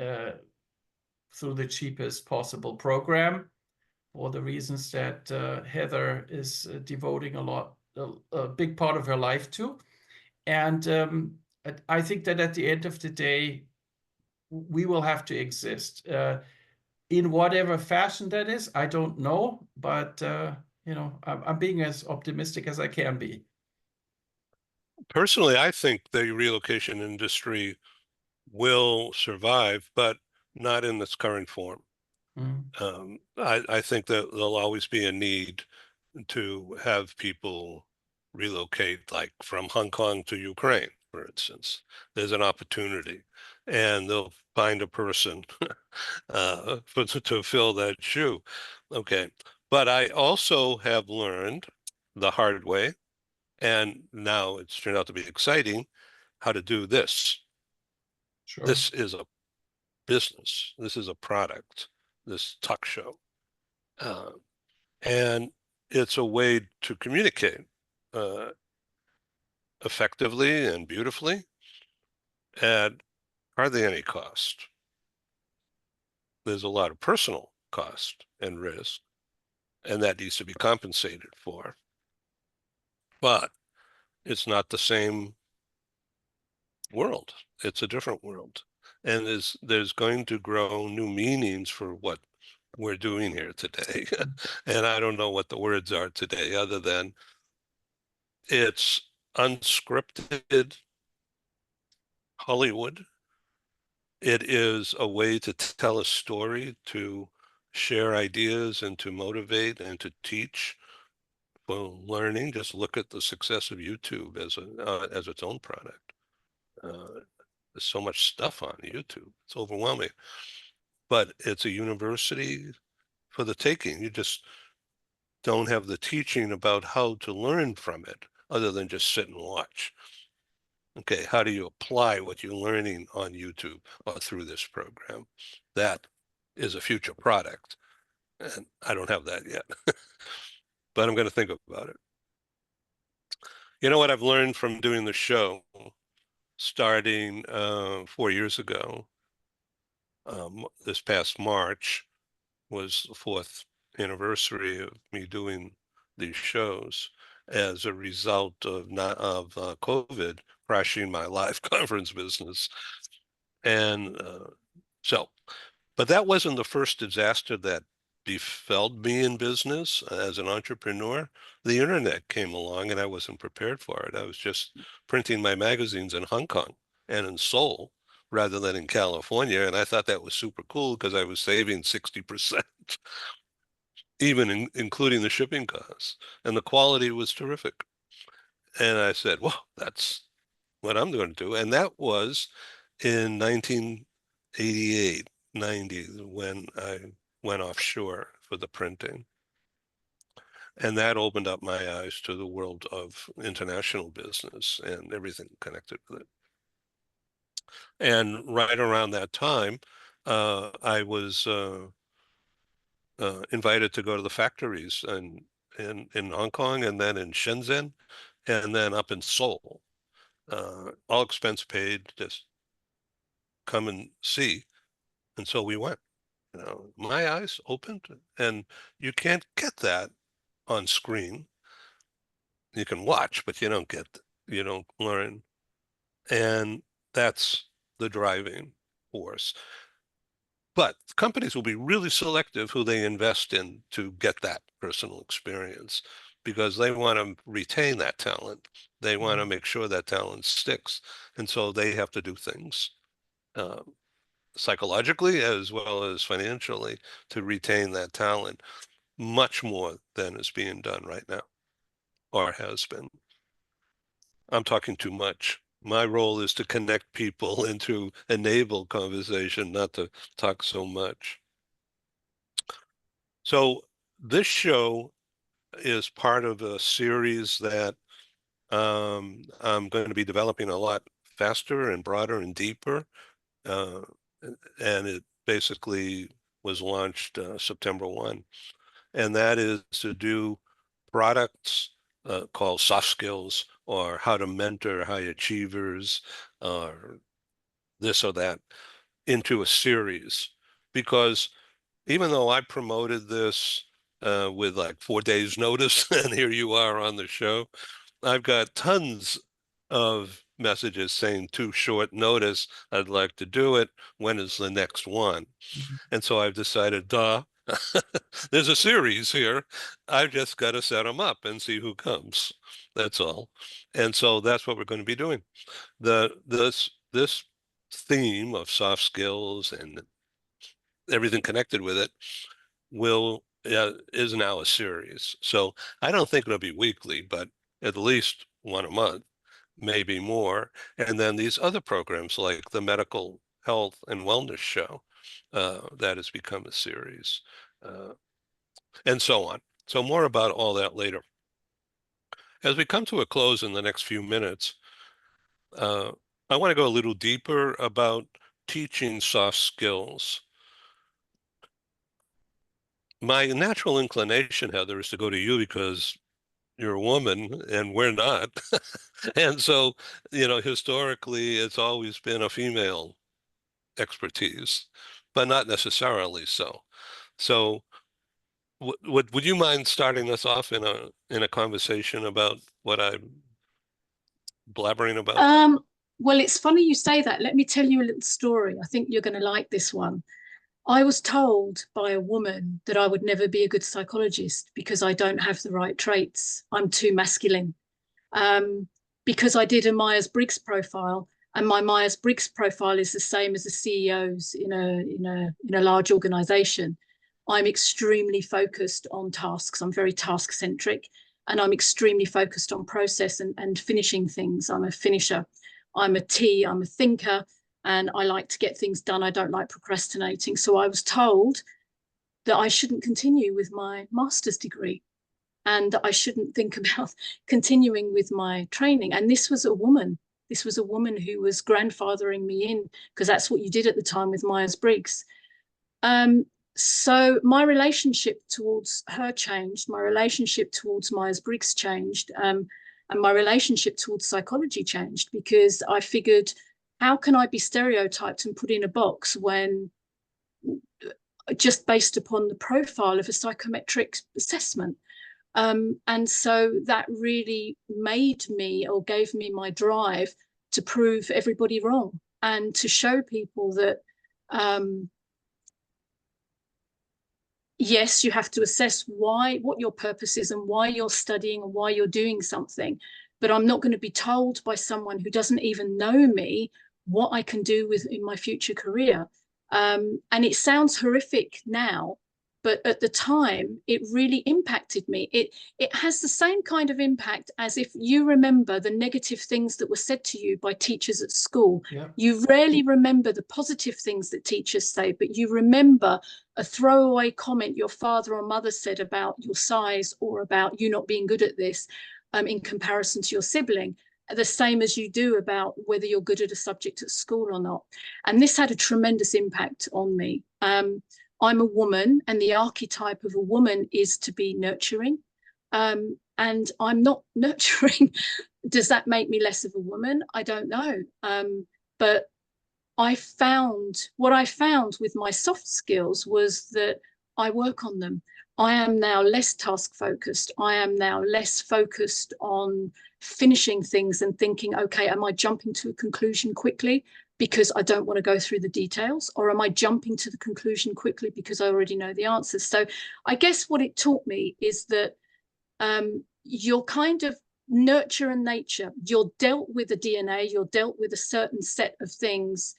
C: through the cheapest possible program, for the reasons that Heather is devoting a big part of her life to. And I think that at the end of the day, we will have to exist. In whatever fashion that is, I don't know, but I'm being as optimistic as I can be.
A: Personally, I think the relocation industry will survive, but not in its current form. I think that there'll always be a need to have people relocate, like from Hong Kong to Ukraine, for instance. There's an opportunity, and they'll find a person to fill that shoe. Okay, but I also have learned the hard way, and now it's turned out to be exciting, how to do this.
C: Sure.
A: This is a business. This is a product, this talk show. And it's a way to communicate effectively and beautifully at hardly any cost. There's a lot of personal cost and risk, and that needs to be compensated for. But it's not the same world. It's a different world. And there's going to grow new meanings for what we're doing here today. And I don't know what the words are today, other than it's unscripted Hollywood. It is a way to tell a story, to share ideas and to motivate and to teach for learning. Just look at the success of YouTube as its own product. There's so much stuff on YouTube. It's overwhelming. But it's a university for the taking. You just don't have the teaching about how to learn from it other than just sit and watch. Okay, how do you apply what you're learning on YouTube or through this program? That is a future product. And I don't have that yet, but I'm going to think about it. You know what I've learned from doing the show starting 4 years ago? This past March was the 4th anniversary of me doing these shows as a result of COVID crashing my live conference business. And but that wasn't the first disaster that befell me in business as an entrepreneur. The internet came along and I wasn't prepared for it. I was just printing my magazines in Hong Kong and in Seoul rather than in California. And I thought that was super cool because I was saving 60%, even including the shipping costs. And the quality was terrific. And I said, well, that's what I'm going to do. And that was in 1988, 90, when I went offshore for the printing. And that opened up my eyes to the world of international business and everything connected with it. And right around that time, I was invited to go to the factories in Hong Kong and then in Shenzhen and then up in Seoul. All expense paid, just come and see. And so we went. You know, my eyes opened, and you can't get that on screen. You can watch, but you don't learn. And that's the driving force. But companies will be really selective who they invest in to get that personal experience because they want to retain that talent. They want to make sure that talent sticks. And so they have to do things psychologically as well as financially to retain that talent much more than is being done right now or has been. I'm talking too much. My role is to connect people and to enable conversation, not to talk so much. So this show is part of a series that I'm going to be developing a lot faster and broader and deeper. And it basically was launched September 1. And that is to do products called soft skills or how to mentor high achievers or this or that into a series. Because even though I promoted this with like 4 days notice, and here you are on the show, I've got tons of messages saying too short notice, I'd like to do it. When is the next one? And so I've decided, there's a series here. I've just got to set them up and see who comes. That's all. And so that's what we're going to be doing. This theme of soft skills and everything connected with it is now a series. So I don't think it'll be weekly, but at least one a month, maybe more. And then these other programs like the Medical Health and Wellness Show, that has become a series, and so on. So more about all that later. As we come to a close in the next few minutes, I want to go a little deeper about teaching soft skills. My natural inclination, Heather, is to go to you because you're a woman and we're not. And so, historically, it's always been a female expertise, but not necessarily so. So would you mind starting us off in a conversation about what I'm blabbering about?
E: Well, it's funny you say that. Let me tell you a little story. I think you're going to like this one. I was told by a woman that I would never be a good psychologist because I don't have the right traits. I'm too masculine. Because I did a Myers-Briggs profile, and my Myers-Briggs profile is the same as the CEOs in a large organization. I'm extremely focused on tasks. I'm very task-centric, and I'm extremely focused on process and finishing things. I'm a finisher. I'm a T, I'm a thinker, and I like to get things done. I don't like procrastinating. So I was told that I shouldn't continue with my master's degree, and that I shouldn't think about continuing with my training. And this was a woman. This was a woman who was grandfathering me in, because that's what you did at the time with Myers-Briggs. So my relationship towards her changed. My relationship towards Myers-Briggs changed. And my relationship towards psychology changed, because I figured, how can I be stereotyped and put in a box when, just based upon the profile of a psychometric assessment? And so that really made me, or gave me my drive to prove everybody wrong, and to show people that, yes, you have to assess what your purpose is and why you're studying and why you're doing something. But I'm not going to be told by someone who doesn't even know me what I can do in my future career. And it sounds horrific now, but at the time, it really impacted me. It has the same kind of impact as if you remember the negative things that were said to you by teachers at school.
C: Yeah.
E: You rarely remember the positive things that teachers say, but you remember a throwaway comment your father or mother said about your size, or about you not being good at this, in comparison to your sibling, the same as you do about whether you're good at a subject at school or not. And this had a tremendous impact on me. I'm a woman, and the archetype of a woman is to be nurturing. And I'm not nurturing. Does that make me less of a woman? I don't know. But what I found with my soft skills was that I work on them. I am now less task focused. I am now less focused on finishing things and thinking, okay, am I jumping to a conclusion quickly because I don't want to go through the details? Or am I jumping to the conclusion quickly because I already know the answers? So I guess what it taught me is that you're kind of nurture and nature. You're dealt with a DNA, you're dealt with a certain set of things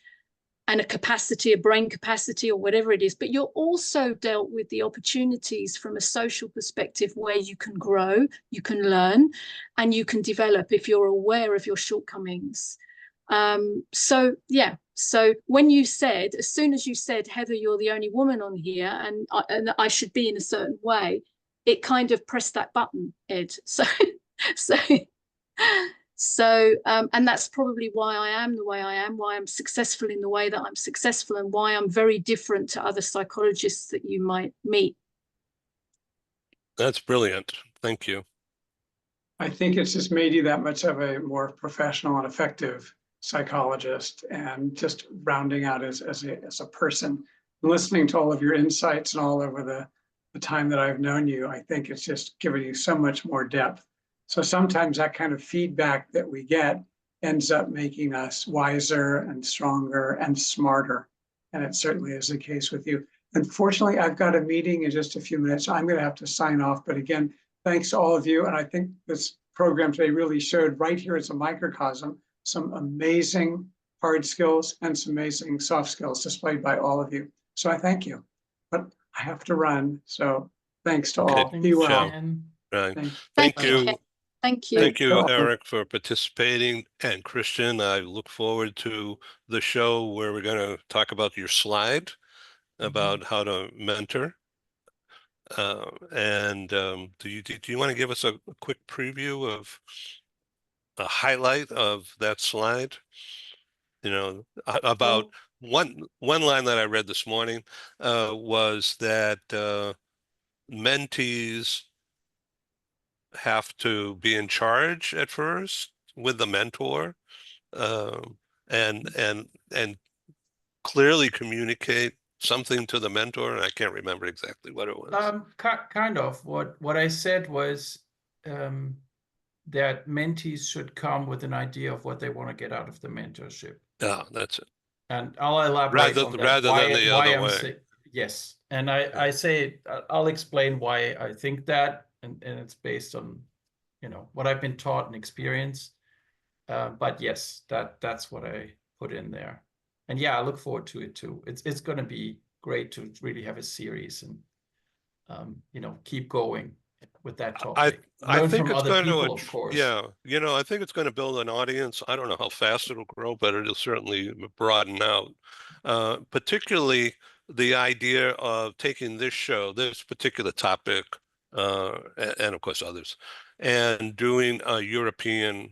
E: and a capacity, a brain capacity or whatever it is, but you're also dealt with the opportunities from a social perspective where you can grow, you can learn, and you can develop if you're aware of your shortcomings. So when you said, as soon as you said, Heather, you're the only woman on here and I should be in a certain way, it kind of pressed that button, Ed. And that's probably why I am the way I am, why I'm successful in the way that I'm successful, and why I'm very different to other psychologists that you might meet.
A: That's brilliant. Thank you.
D: I think it's just made you that much of a more professional and effective psychologist, and just rounding out as a person. Listening to all of your insights and all over the time that I've known you, I think it's just given you so much more depth. So sometimes that kind of feedback that we get ends up making us wiser and stronger and smarter. And it certainly is the case with you. Unfortunately, I've got a meeting in just a few minutes, so I'm going to have to sign off. But again, thanks to all of you. And I think this program today really showed right here as a microcosm some amazing hard skills and some amazing soft skills displayed by all of you. So I thank you. But I have to run. So thanks to all. Be well.
A: Right.
D: Thank
A: you.
E: Thank you.
A: Thank you, Eric, for participating. And Christian, I look forward to the show where we're going to talk about your slide about how to mentor. Do you want to give us a quick preview of a highlight of that slide? You know, about one line that I read this morning was that mentees have to be in charge at first with the mentor, and clearly communicate something to the mentor. And I can't remember exactly what it was.
C: Kind of. What I said was that mentees should come with an idea of what they want to get out of the mentorship.
A: Yeah, that's it.
C: And I'll elaborate on that.
A: Rather than the other way.
C: Yes, and I say I'll explain why I think that, and it's based on, what I've been taught and experienced. But yes, that's what I put in there. And yeah, I look forward to it too. It's going to be great to really have a series and keep going with that topic.
A: I think it's going
C: to, of course.
A: Yeah, I think it's going to build an audience. I don't know how fast it'll grow, but it'll certainly broaden out. Particularly the idea of taking this show, this particular topic, and of course others, and doing a European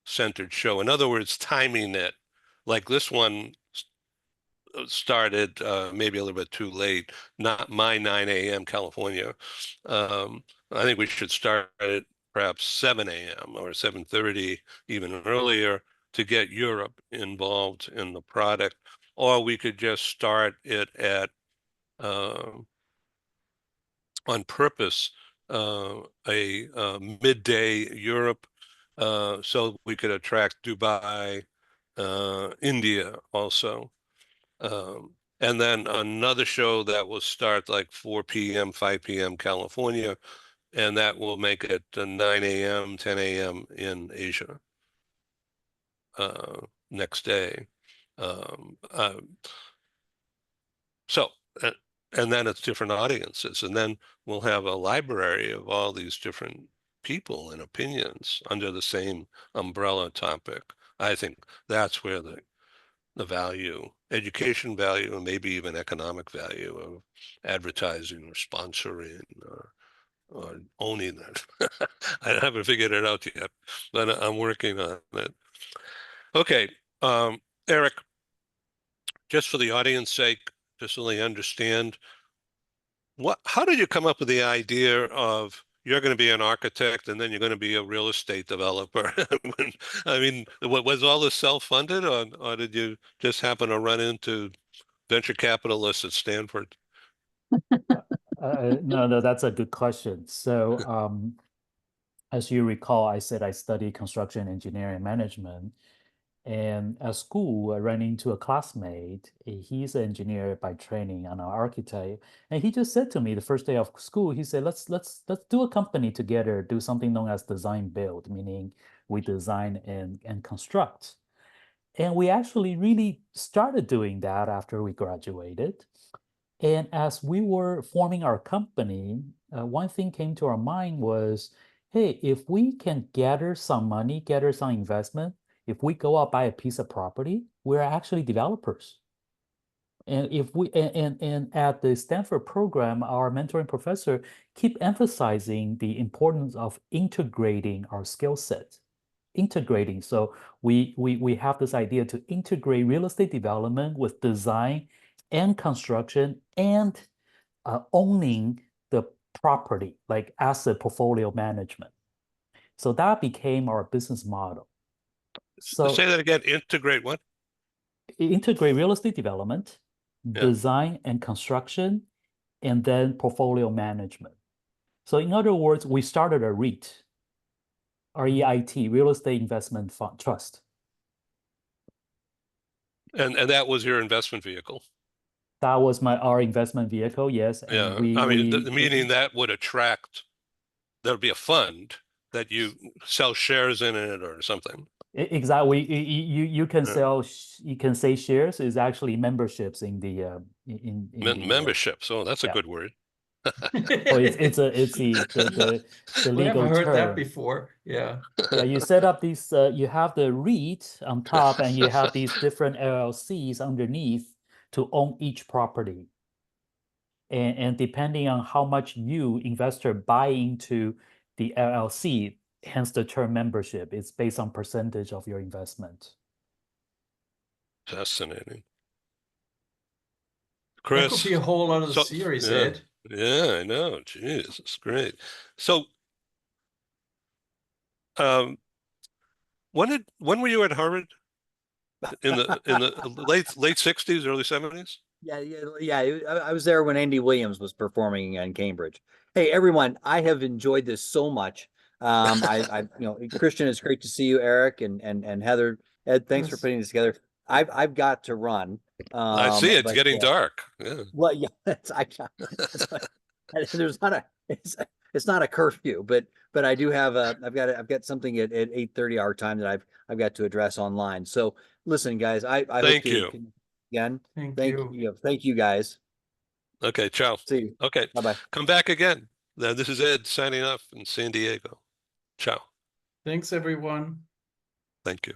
A: centered show. In other words, timing it like this one started maybe a little bit too late, not my 9 a.m. California. I think we should start it perhaps 7 a.m. or 7:30, even earlier, to get Europe involved in the product. Or we could just start it at on purpose a midday Europe, so we could attract Dubai, India also. And then another show that will start like 4 p.m., 5 p.m. California, and that will make it 9 a.m., 10 a.m. in Asia next day. So, and then it's different audiences, and then we'll have a library of all these different people and opinions under the same umbrella topic. I think that's where the value, education value, and maybe even economic value of advertising or sponsoring or owning it. I haven't figured it out yet, but I'm working on it. Okay, Eric, just for the audience sake, just so they understand, how did you come up with the idea of you're going to be an architect and then you're going to be a real estate developer? I mean, was all this self-funded, or did you just happen to run into venture capitalists at Stanford?
F: No, that's a good question. So, as you recall, I said I studied construction engineering management. And at school, I ran into a classmate. He's an engineer by training and an architect. And he just said to me the first day of school, he said, let's do a company together, do something known as design build, meaning we design and construct. And we actually really started doing that after we graduated. And as we were forming our company, one thing came to our mind was, hey, if we can gather some money, gather some investment, if we go out buy a piece of property, we're actually developers. And if we and at the Stanford program, our mentoring professor keep emphasizing the importance of integrating our skill set. Integrating. So we have this idea to integrate real estate development with design and construction and owning the property, like asset portfolio management. So that became our business model. So
A: Say that again, integrate what?
F: integrate real estate development, design and construction, and then portfolio management. So in other words, we started a REIT, REIT, Real Estate Investment Fund Trust.
A: And that was your investment vehicle?
F: That was our investment vehicle, yes.
A: Yeah,
F: And
A: I mean, meaning that would attract, there would be a fund that you sell shares in it or something.
F: Exactly. You can sell, you can say shares is actually memberships in the
A: Membership. So that's a good word.
F: Oh, it's the
C: We
F: legal
C: haven't heard that
F: term.
C: before. Yeah.
F: Yeah, you set up these, you have the REIT on top and you have these different LLCs underneath to own each property. And depending on how much you, investor, buy into the LLC, hence the term membership, it's based on percentage of your investment.
A: Fascinating.
C: That could
A: Chris.
C: be a whole other series,
A: yeah,
C: Ed.
A: Yeah, I know. Jeez, it's great. So, when were you at Harvard? In the late 60s, early 70s?
B: Yeah. I was there when Andy Williams was performing in Cambridge. Hey, everyone, I have enjoyed this so much. Christian, it's great to see you, Eric and Heather. Ed, thanks for
C: Yes.
B: putting this together. I've got to run.
A: I see it's
B: but,
A: getting dark. Yeah.
B: Well, yeah, there's not a it's not a curfew, but I do have I've got something at 8:30 our time that I've got to address online. So listen, guys, I hope
A: Thank
B: to
A: you.
B: again.
C: Thank you.
B: Thank you guys.
A: Okay, ciao.
B: See you.
A: Okay,
B: Bye-bye.
A: come back again. Now, this is Ed signing off in San Diego. Ciao.
C: Thanks, everyone.
A: Thank you.